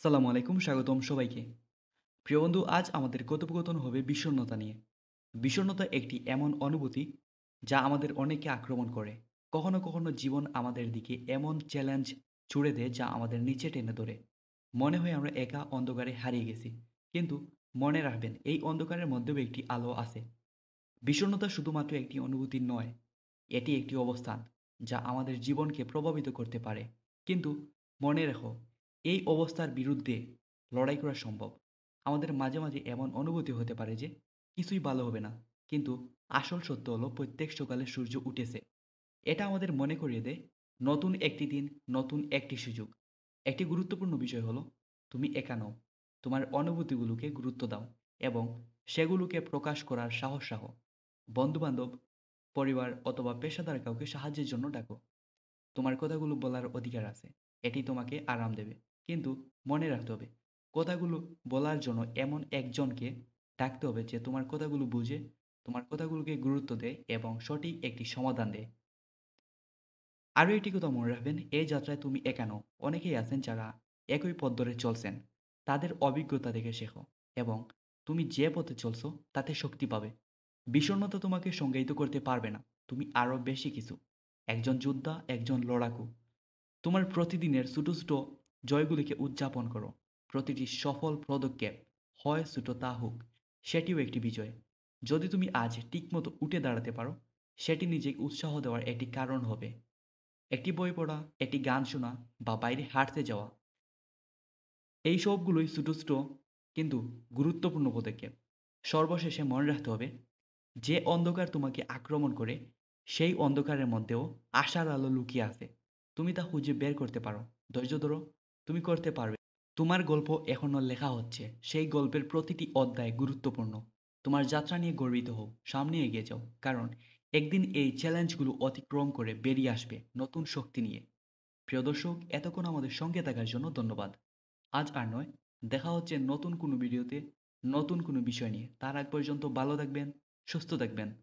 সালামু আলাইকুম, স্বাগতম সবাইকে। প্রিয় বন্ধু, আজ আমাদের কথোপকথন হবে বিষণ্ণতা নিয়ে। বিষণ্ণতা একটি এমন অনুভূতি যা আমাদের অনেককে আক্রমণ করে। কখনো কখনো জীবন আমাদের দিকে এমন চ্যালেঞ্জ ছুড়ে দেয় যা আমাদের নিচে টেনে ধরে। মনে হয় আমরা একা অন্ধকারে হারিয়ে গেছি। কিন্তু মনে রাখবেন, এই অন্ধকারের মধ্যেও একটি আলো আছে। বিষণ্ণতা শুধুমাত্র একটি অনুভূতি নয়, এটি একটি অবস্থান যা আমাদের জীবনকে প্রভাবিত করতে পারে। কিন্তু মনে রেখো, এই অবস্থার বিরুদ্ধে লড়াই করা সম্ভব। আমাদের মাঝে মাঝে এমন অনুভূতি হতে পারে যে কিছুই ভালো হবে না, কিন্তু আসল সত্য হলো প্রত্যেক সকালে সূর্য উঠেছে। এটা আমাদের মনে করিয়ে দেয় নতুন একটি দিন, নতুন একটি সুযোগ। একটি গুরুত্বপূর্ণ বিষয় হলো, তুমি একা নও। তোমার অনুভূতিগুলোকে গুরুত্ব দাও এবং সেগুলোকে প্রকাশ করার সাহস রাখো। বন্ধু-বান্ধব, পরিবার অথবা পেশাদার কাউকে সাহায্যের জন্য ডাকো। তোমার কথাগুলো বলার অধিকার আছে। এটি তোমাকে আরাম দেবে। কিন্তু মনে রাখতে হবে, কথাগুলো বলার জন্য এমন একজনকে ডাকতে হবে যে তোমার কথাগুলো বুঝে, তোমার কথাগুলোকে গুরুত্ব দেয় এবং সঠিক একটি সমাধান দেয়। আরও একটি কথা মনে রাখবেন, এই যাত্রায় তুমি একা নও। অনেকেই আছেন যারা একই পথ ধরে চলছেন। তাদের অভিজ্ঞতা দেখে শেখো এবং তুমি যে পথে চলছো তাতে শক্তি পাবে। বিষণ্ণতা তোমাকে সংজ্ঞায়িত করতে পারবে না। তুমি আরও বেশি কিছু। একজন যোদ্ধা, একজন লড়াকু। তোমার প্রতিদিনের ছোট ছোট জয়গুলিকে উদযাপন করো। প্রতিটি সফল পদক্ষেপ, হয় ছোট তা হোক, সেটিও একটি বিজয়। যদি তুমি আজ ঠিকমতো উঠে দাঁড়াতে পারো, সেটি নিজেকে উৎসাহ দেওয়ার একটি কারণ হবে। একটি বই পড়া, একটি গান শোনা বা বাইরে হাঁটতে যাওয়া, এই সবগুলোই ছোট ছোট কিন্তু গুরুত্বপূর্ণ পদক্ষেপ। সর্বশেষে মনে রাখতে হবে, যে অন্ধকার তোমাকে আক্রমণ করে, সেই অন্ধকারের মধ্যেও আশার আলো লুকিয়ে আছে। তুমি তা খুঁজে বের করতে পারো। ধৈর্য ধরো, তুমি করতে পারবে। তোমার গল্প এখনো লেখা হচ্ছে। সেই গল্পের প্রতিটি অধ্যায় গুরুত্বপূর্ণ। তোমার যাত্রা নিয়ে গর্বিত হও, সামনে এগিয়ে যাও। কারণ একদিন এই চ্যালেঞ্জগুলো অতিক্রম করে বেরিয়ে আসবে নতুন শক্তি নিয়ে। প্রিয় দর্শক, এতক্ষণ আমাদের সঙ্গে থাকার জন্য ধন্যবাদ। আজ আর নয়, দেখা হচ্ছে নতুন কোনো ভিডিওতে, নতুন কোনো বিষয় নিয়ে। তার আগ পর্যন্ত ভালো থাকবেন, সুস্থ থাকবেন।